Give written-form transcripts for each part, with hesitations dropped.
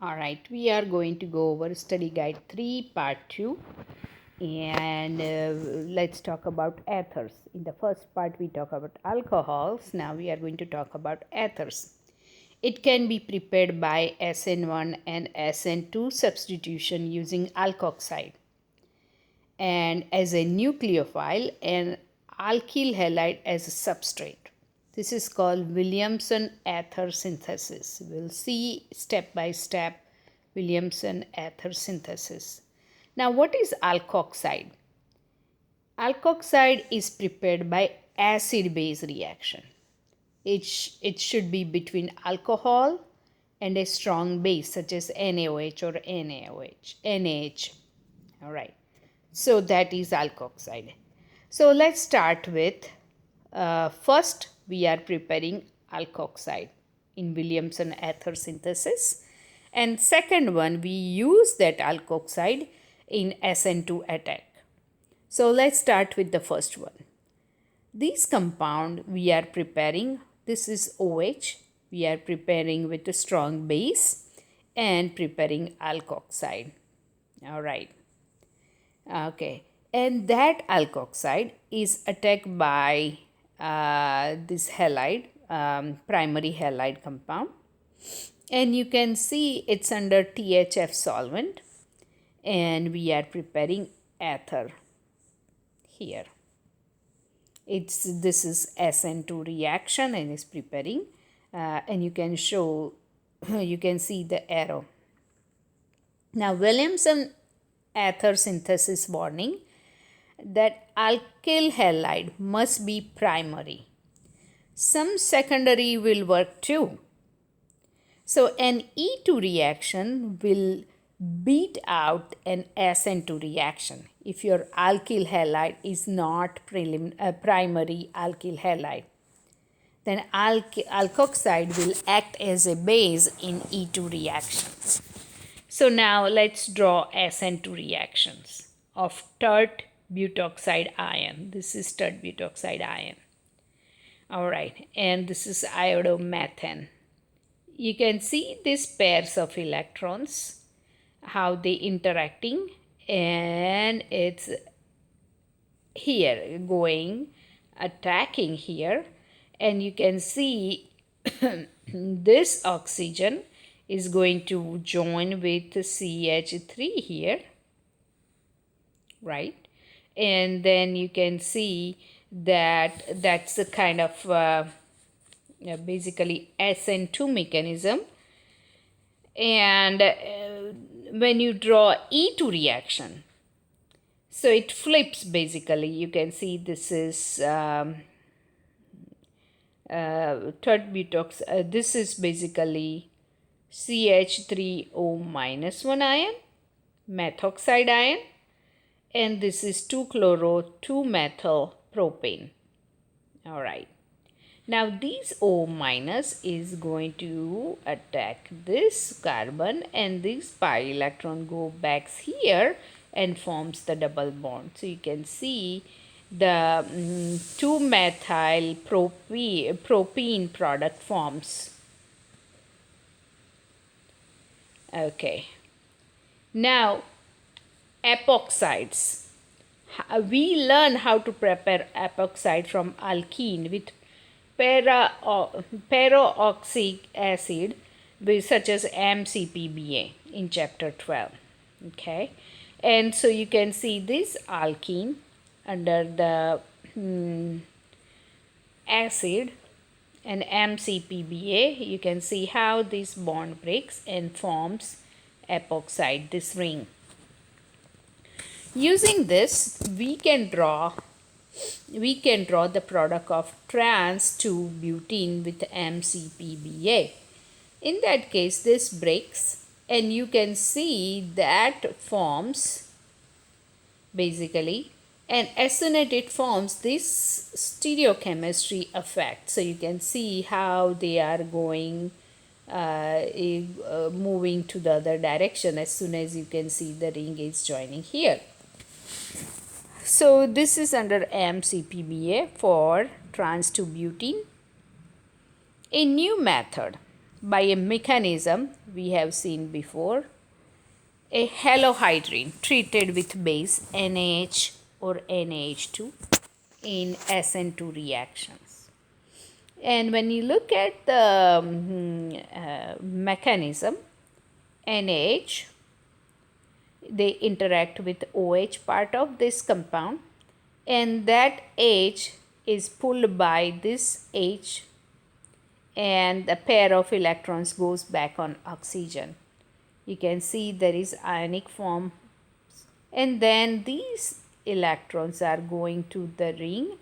Alright, we are going to go over Study Guide 3 Part 2 and let's talk about ethers. In the first part we talk about alcohols, now we are going to talk about ethers. It can be prepared by Sn1 and Sn2 substitution using alkoxide and as a nucleophile and alkyl halide as a substrate. This is called Williamson ether synthesis. We'll see step by step Williamson ether synthesis. Now, what is alkoxide? Alkoxide is prepared by acid-base reaction. It should be between alcohol and a strong base such as NaOH or NaH. All right. So that is alkoxide. So let's start with first we are preparing alkoxide in Williamson ether synthesis, and second one we use that alkoxide in Sn2 attack. So let's start with the first one. This compound we are preparing, this is OH, we are preparing with a strong base and preparing alkoxide. All right. Okay. And that alkoxide is attacked by this halide, primary halide compound. And you can see it's under THF solvent. And we are preparing ether here. This is Sn2 reaction and is preparing. And you can see the arrow. Now, Williamson ether synthesis warning that alkyl halide must be primary. Some secondary will work too. So an E2 reaction will beat out an Sn2 reaction if your alkyl halide is not primary alkyl halide. Then alkoxide will act as a base in E2 reactions. So now let's draw Sn2 reactions of tert butoxide ion. This is tert butoxide ion. All right, and this is iodomethane. You can see these pairs of electrons, how they interacting, and it's here going, attacking here, and you can see this oxygen is going to join with CH3 here, right? And then you can see that that's a kind of basically Sn2 mechanism. And when you draw E2 reaction, so it flips basically. You can see this is tert butox. This is basically CH3O minus 1 ion, methoxide ion, and this is 2-chloro-2-methyl propane. All right. Now this O minus is going to attack this carbon, and this pi electron go back here and forms the double bond. So you can see the 2-methyl propene product forms. Okay. Now epoxides. We learn how to prepare epoxide from alkene with peroxylic acid such as MCPBA in chapter 12. Okay, and so you can see this alkene under the acid and MCPBA. You can see how this bond breaks and forms epoxide, this ring. Using this, we can draw the product of trans-2-butene with MCPBA. In that case, this breaks, and you can see that forms basically, and as soon as it forms, this stereochemistry effect. So you can see how they are going moving to the other direction as soon as you can see the ring is joining here. So this is under MCPBA for trans-2-butene. A new method by a mechanism we have seen before, a halohydrine treated with base NaH or NaH2 in Sn2 reactions. And when you look at the mechanism, NaH, they interact with OH part of this compound, and that H is pulled by this H, and the pair of electrons goes back on oxygen. You can see there is ionic form, and then these electrons are going to the ring,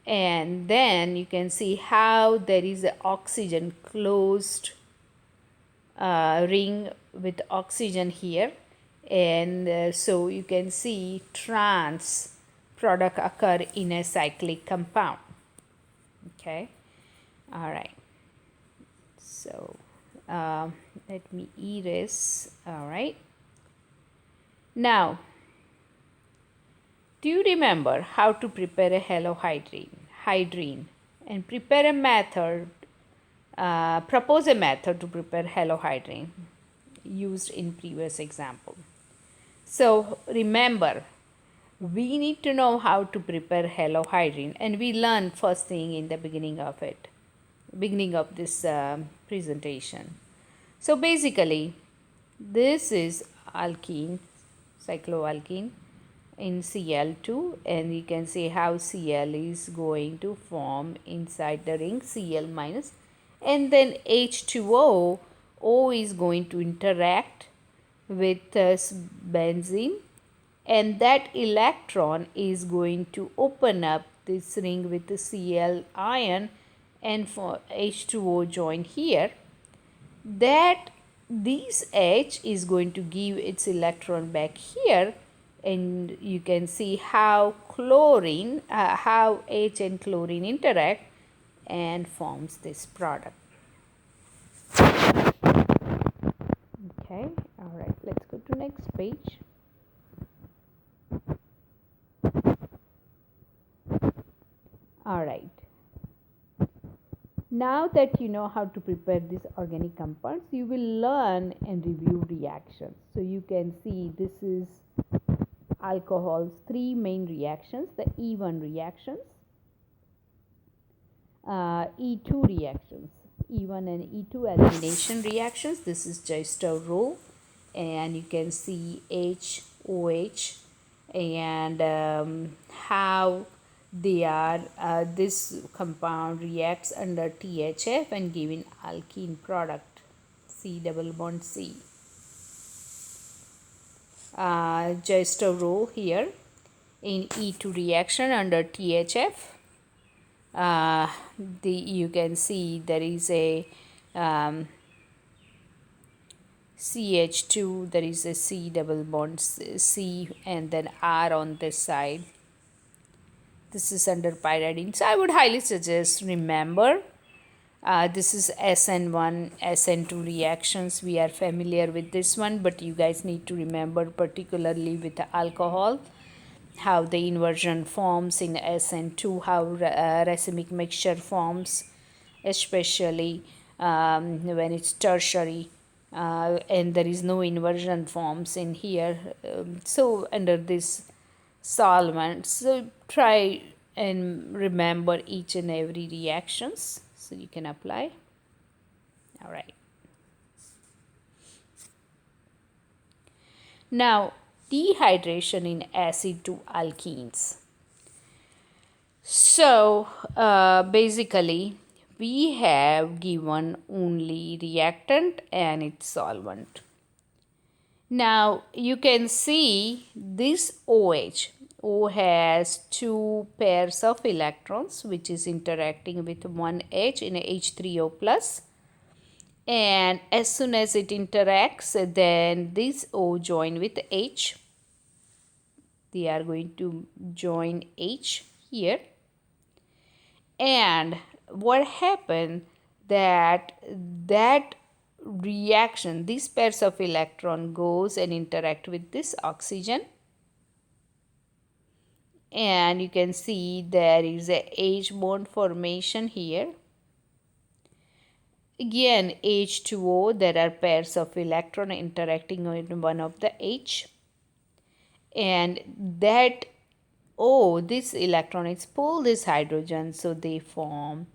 and then you can see how there is an oxygen closed ring with oxygen here, and so you can see trans product occur in a cyclic compound. Okay, all right, so let me erase. All right, now do you remember how to prepare a halohydrine and prepare a method, propose a method to prepare halohydrine used in previous example? So remember, we need to know how to prepare halohydrine, and we learned first thing in the beginning of this presentation. So basically, this is alkene, cycloalkene in Cl2, and you can see how Cl is going to form inside the ring, Cl minus, and then H2O, O is going to interact with benzene, and that electron is going to open up this ring with the Cl ion, and for H2O join here, that this H is going to give its electron back here, and you can see how chlorine, how H and chlorine interact and forms this product. Okay, all right, let's go to next page. All right. Now that you know how to prepare these organic compounds, you will learn and review reactions. So you can see this is alcohol's three main reactions, the E1 reactions, E2 reactions, E1 and E2 elimination reactions. This is J-star row, and you can see H, OH, and how they are, this compound reacts under THF and giving alkene product, C double bond C. Just a row here in E2 reaction under THF. You can see there is a CH2, there is a C double bond C, and then R on this side. This is under pyridine. So I would highly suggest, remember, this is Sn1, Sn2 reactions. We are familiar with this one, but you guys need to remember, particularly with the alcohol, how the inversion forms in Sn2, how racemic mixture forms, especially when it's tertiary, and there is no inversion forms in here. So under this solvent, so try and remember each and every reactions so you can apply. All right, now dehydration in acid to alkenes. So basically we have given only reactant and its solvent. Now you can see this OH. O has two pairs of electrons which is interacting with one H in a H3O plus, and as soon as it interacts, then this O join with H. They are going to join H here, and what happened that reaction, these pairs of electron goes and interact with this oxygen, and you can see there is a H bond formation here. Again, H2O, there are pairs of electron interacting in one of the H. And that this electron is pull this hydrogen, so they form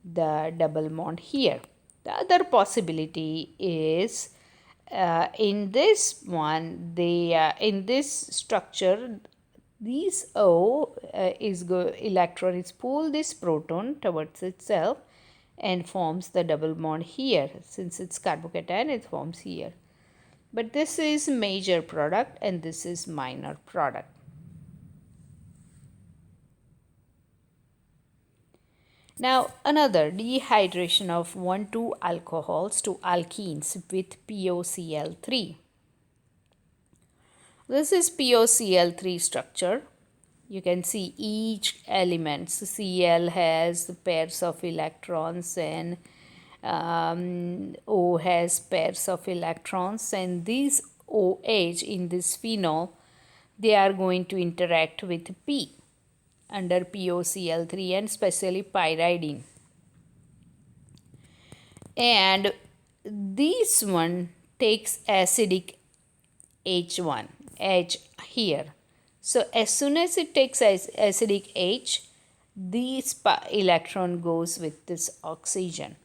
the double bond here. The other possibility is in this one, in this structure, these O electron is pull this proton towards itself and forms the double bond here. Since it's carbocation, it forms here. But this is major product and this is minor product. Now another dehydration of 1,2 alcohols to alkenes with POCl3. This is POCl3 structure. You can see each element. Cl has pairs of electrons and O has pairs of electrons, and these OH in this phenol, they are going to interact with P under POCl3 and especially pyridine. And this one takes acidic H1, H here. So as soon as it takes acidic H, this electron goes with this oxygen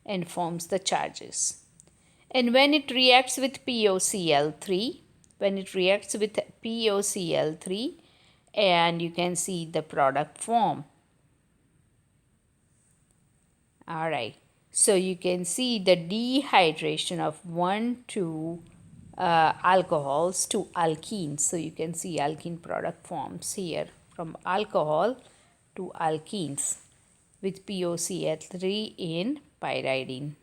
and forms the charges. And when it reacts with POCl3, and you can see the product form. All right. So you can see the dehydration of 1,2 alcohols to alkenes. So you can see alkene product forms here from alcohol to alkenes with POCl3 in pyridine.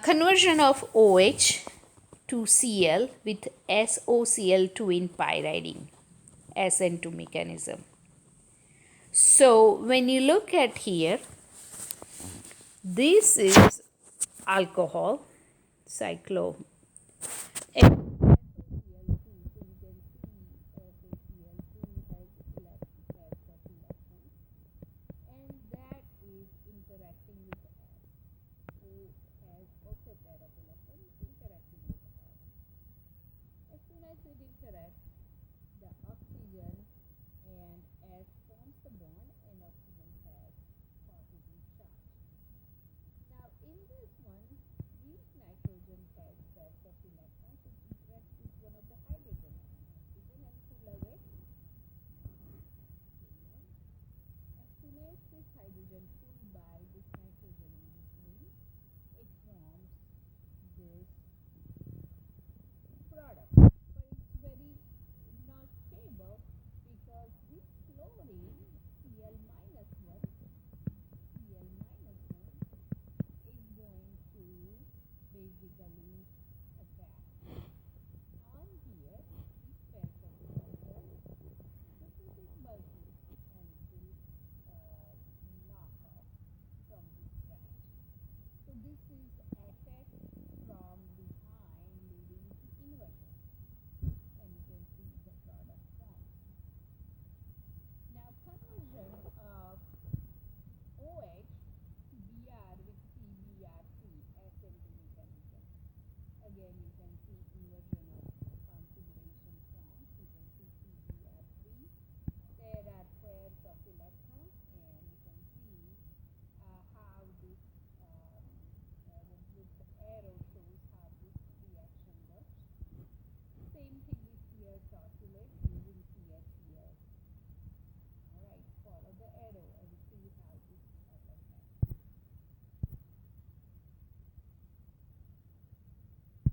Conversion of OH to Cl with SOCl2 in pyridine, Sn2 mechanism. So when you look at here, this is alcohol, cyclo. And that is interacting with S. O has also a pair of electrons interacting with S. As soon as it interacts, the oxygen and S forms the bond and oxygen has positive charge. Now in this one, these nitrogen has pairs of electrons which interact with one of the hydrogen oxygen and pull away. As soon as this hydrogen pulled by this nitrogen in this ring, it forms this product. But it's very not stable because this chlorine Cl minus 1 is going to basically